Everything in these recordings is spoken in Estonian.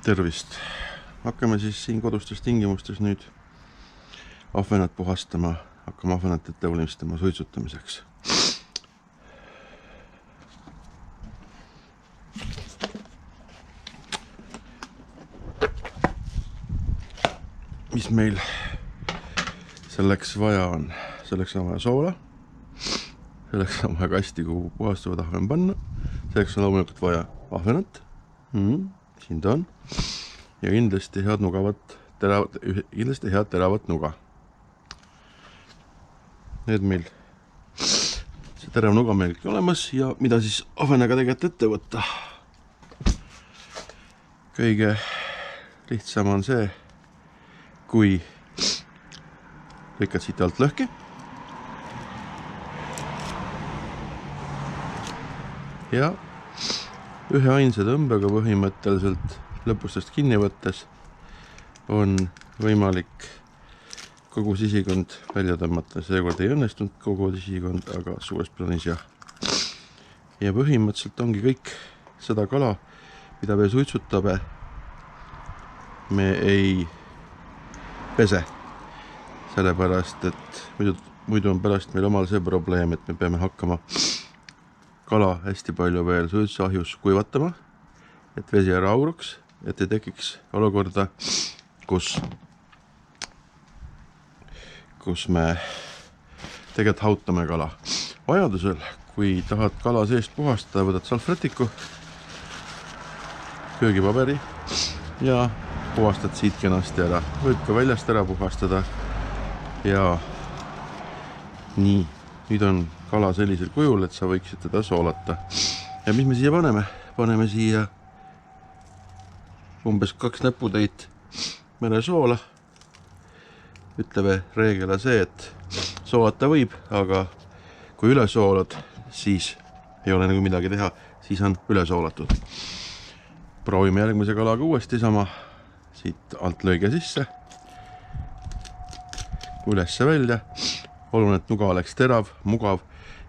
Tervist! Hakkame siis siin kodustes tingimustes nüüd ahvenat puhastama, hakkame ahvenat ette valmistama suitsutamiseks. Mis meil selleks vaja on? Selleks on vaja soola, selleks on vaja kasti, kuhu puhastuvad ahven panna, selleks on loomulikult vaja ahvenat, siin ta on, ja kindlasti head teravat nuga. Need meil, see terav nuga meil kõik olemas ja mida siis ahvenaga tegelikult ette võtta. Kõige lihtsam on see, kui lõikad siit alt lõhki ja ühe ainsa tõmbega põhimõtteliselt lõpustest kinni võttes on võimalik kogu sisikond välja tõmmata. Seekord ei õnnestunud kogu sisikond, aga suures plaanis jah. Ja põhimõtteliselt ongi kõik seda kala, mida me suitsutame, me ei pese. Sellepärast, et muidu on pärast meil omal see probleem, et me peame hakkama kala hästi palju veel suitsuahjus kuivatama, et vesi ära auruks, et ei tekiks olukorda, kus me tegelikult hautame kala. Vajadusel, kui tahad kala seest puhastada, võtad salvrätiku, köögipaberi ja puhastad siit kenasti ära. Võib ka väljast ära puhastada ja nii. Nüüd on kala sellisel kujul, et sa võiksid teda soolata. Ja mis me siia paneme? Paneme siia umbes 2 näputäit meresoola. Ütleme reegela see, et soolata võib, aga kui üle soolad, siis ei ole nagu midagi teha, siis on üle soolatud. Proovime järgmise kalaga uuesti sama. Siit alt lõige sisse, ülesse välja. Oluline, et nuga oleks terav, mugav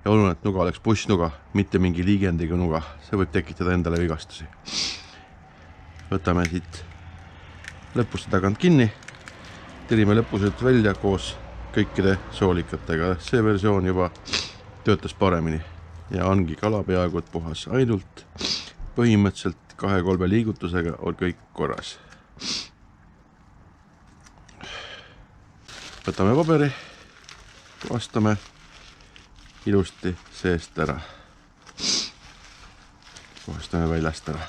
ja oluline, et nuga oleks pussnuga, mitte mingi liigendiga nuga. See võib tekitada endale vigastusi. Võtame siit lõpuste tagant kinni, tirime lõpused välja koos kõikide soolikatega. See versioon juba töötas paremini ja ongi kala peaaegu et puhas. Ainult põhimõtteliselt 2-3 liigutusega on kõik korras. Võtame paberi, puhastame ilusti seest ära. Puhastame väljast ära.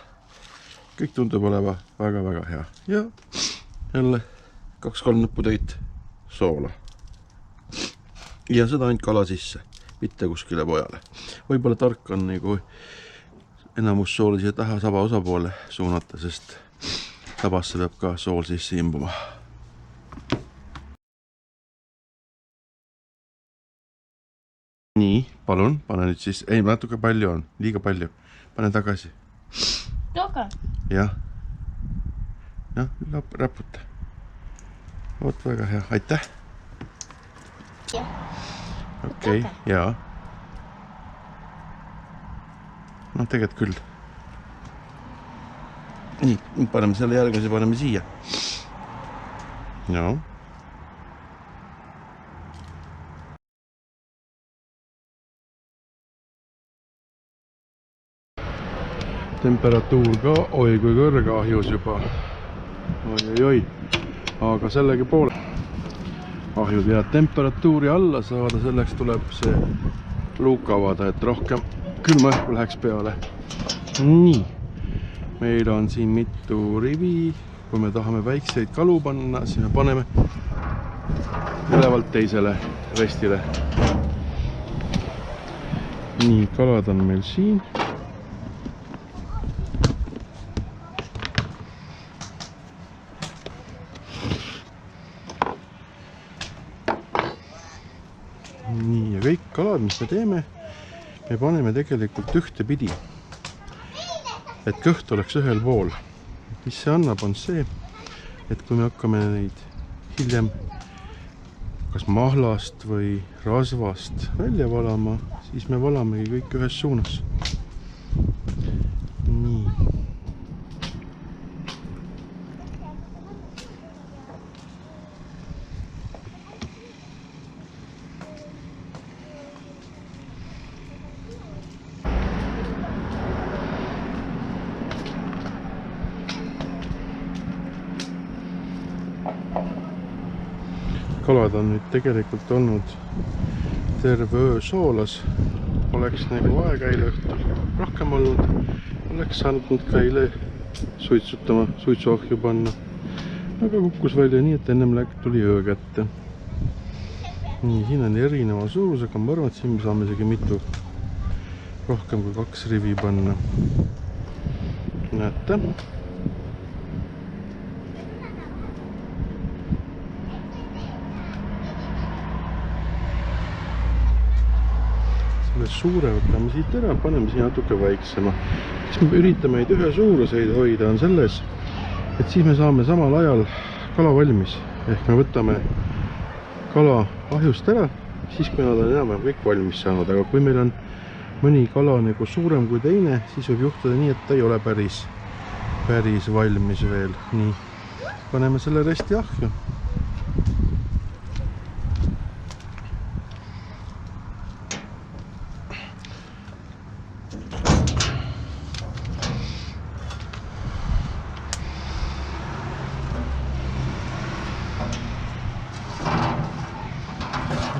Kõik tundub oleva väga-väga hea. Ja jälle 2-3 näputäit soola. Ja seda ainult kala sisse, mitte kuskile pojale. Võib-olla tark on nagu enamus sooli siia taha saba osapoole suunata, sest sabasse peab ka sool sisse imbuma. Nii, palun, pane nüüd siis, ei, natuke palju on, liiga palju, pane tagasi. Toka? Jah. Jah, raputa. Oot, väga hea, aitäh. Jah. Okei, jaa. No tegelikult küll. Nii, paneme selle järgmise, paneme siia. Joo. Temperatuur ka, oi kui kõrge ahjus juba. Oi. Aga sellegi poole. Ahjud jääb temperatuuri alla saada, selleks tuleb see luuk avada, et rohkem külma õhku läheks peale. Nii. Meil on siin mitu rivi. Kui me tahame väikseid kalu panna, siis me paneme ülevalt teisele restile. Nii, kalad on meil siin. Nii, ja kõik kalad, mis me teeme, me paneme tegelikult ühte pidi, et kõht oleks ühel pool. Mis see annab, on see, et kui me hakkame neid hiljem kas mahlast või rasvast välja valama, siis me valamegi kõik ühes suunas. Nii. kalad on nüüd tegelikult olnud terve öö soolas. Oleks nagu aega eile õhtul rohkem olnud, oleks saanud nüüd ka eile suitsutama, suitsuahju panna. Aga kukkus välja nii, et ennem tuli öö kätte. Nii, siin on erineva suurusega, ma arvan, et siin me saame isegi mitu rohkem kui 2 rivi panna. Näete. Selle suure võtame siit ära, paneme siia natuke väiksema. Siis me üritame neid ühe suuruseid hoida on selles, et siis me saame samal ajal kala valmis. Ehk me võtame kala ahjust ära, siis kui nad on enam-vähem kõik valmis saanud. Aga kui meil on mõni kala nagu suurem kui teine, siis võib juhtuda nii, et ta ei ole päris valmis veel. Nii, paneme selle resti ahju.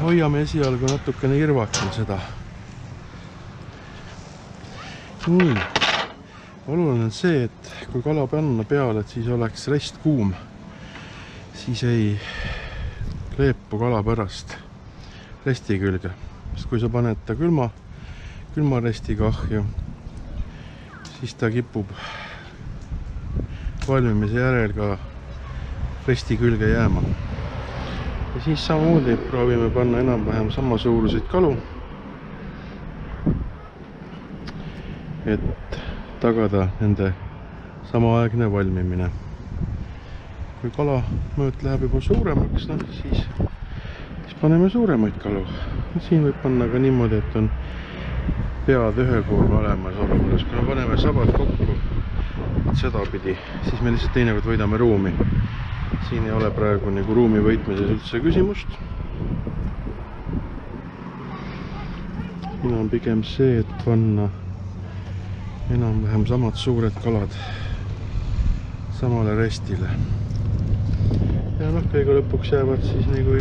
Hoiame esialgu natukene irvakil seda. Nii, oluline on see, et kui kala panna peale, et siis oleks rest kuum. Siis ei kleepu kala pärast resti külge. Sest kui sa paned ta külma restiga ahju, siis ta kipub valmimise järel ka resti külge jääma. Ja siis samamoodi proovime panna enam-vähem sama suuruseid kalu, et tagada nende samaaegne valmimine. Kui kala mõõt läheb juba suuremaks, siis paneme suuremaid kalu. Siin võib panna ka niimoodi, et on pead ühe koorma olemas olukorras. Kui me paneme sabad kokku sedapidi, siis me lihtsalt teinekord võidame ruumi. Siin ei ole praegu nagu ruumi võitmises üldse küsimust. Siin on pigem see, et panna enam-vähem samad suured kalad samale restile. Ja kõige lõpuks jäävad siis nagu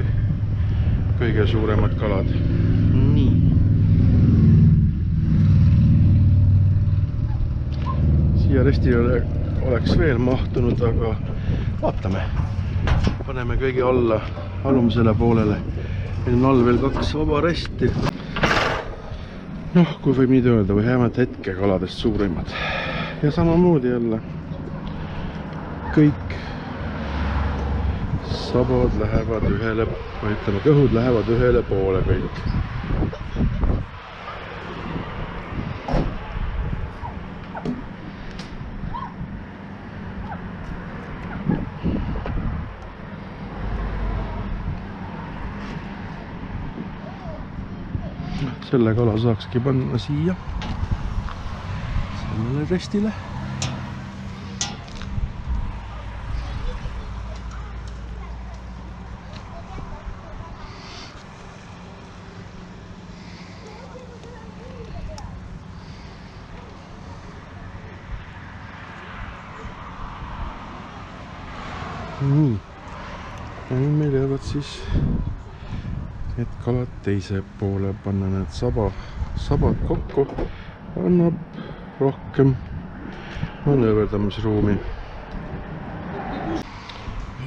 kõige suuremad kalad. Nii. Siia restile oleks veel mahtunud, aga vaatame. Paneme kõige alla alumisele poolele. Meil on all veel 2 vaba resti. Noh, kui võib nii öelda, või vähemalt hetke kaladest suurimad. Ja samamoodi jälle kõik sabad lähevad ühele, või ütleme, kõhud lähevad ühele poole kõik. Selle kala saakski panna siia sellele restile. Nii. Ja nüüd meil jäävad siis need kalad teise poole, panna need sabad kokku, annab rohkem manööverdamisruumi.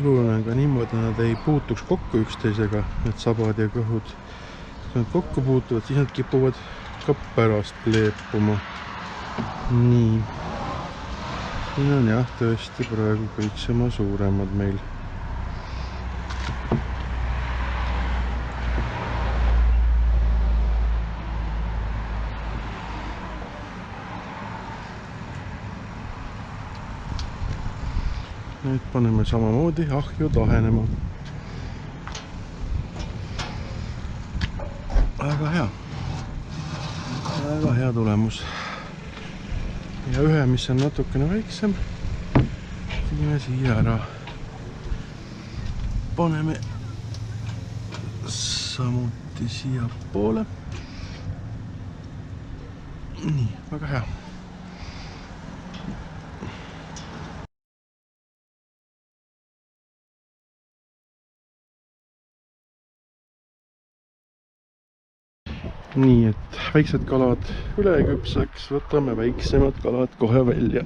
Oluline on ka niimoodi, nad ei puutuks kokku üksteisega, need sabad ja kõhud. Kui nad kokku puutuvad, siis nad kipuvad ka pärast kleepuma. Nii. Siin on jah tõesti praegu kõik sama suuremad meil. Nüüd paneme samamoodi ahju tahenema. Väga hea tulemus. Ja ühe, mis on natukene väiksem, viime siia ära. Paneme samuti siia poole. Nii, väga hea. nii et väiksed kalad üleküpseks, võtame väiksemad kalad kohe välja.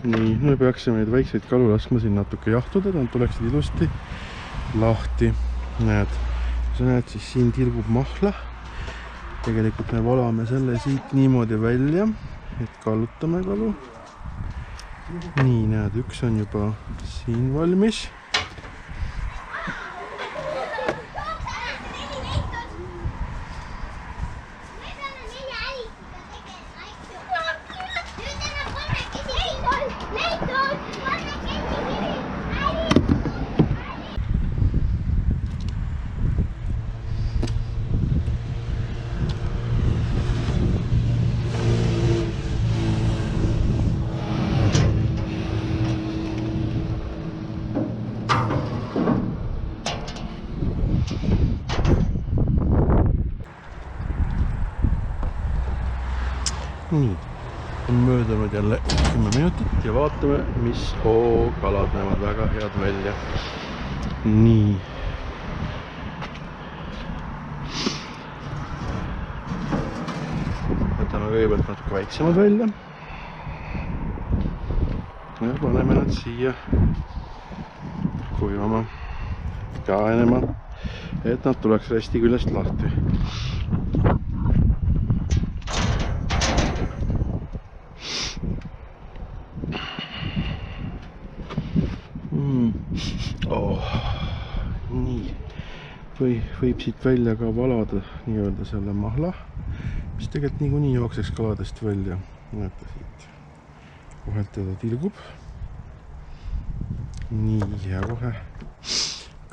Nii, me peaksime neid väikseid kalu laskma siin natuke jahtuda, et nad tuleksid ilusti lahti. Näed, sa näed, siis siin tilgub mahla. Tegelikult me valame selle siit niimoodi välja, et kallutame kalu. Nii, näed, üks on juba siin valmis. Nii, on möödunud jälle 10 minutit ja vaatame, mis kalad näevad väga head välja. Nii. Võtame kõigepealt natuke väiksemad välja. Ja paneme nad siia kuivama, kaenema, et nad tuleks resti küljest lahti. Nii, võib siit välja ka valada nii-öelda selle mahla, mis tegelikult niikuinii jookseks kaladest välja. Näete siit, kohelt teda tilgub. Nii, ja kohe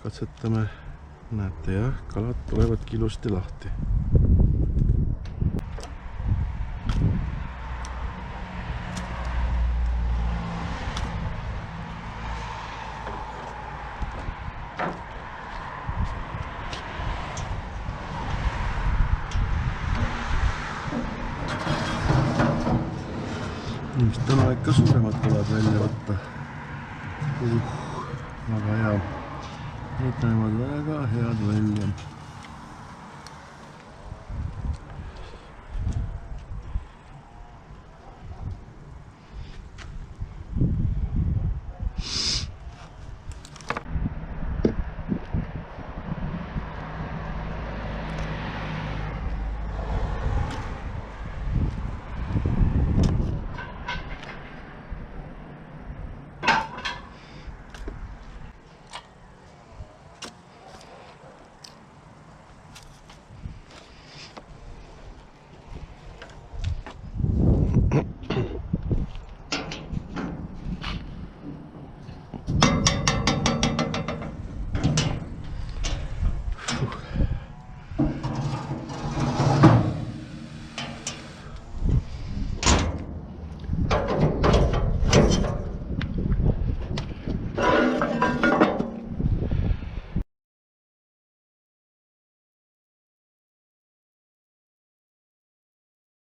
katsetame. Näete jah, kalad tulevadki ilusti lahti. Vist on aeg ka suuremad kalad välja võtta. Väga hea. Need näevad väga head välja.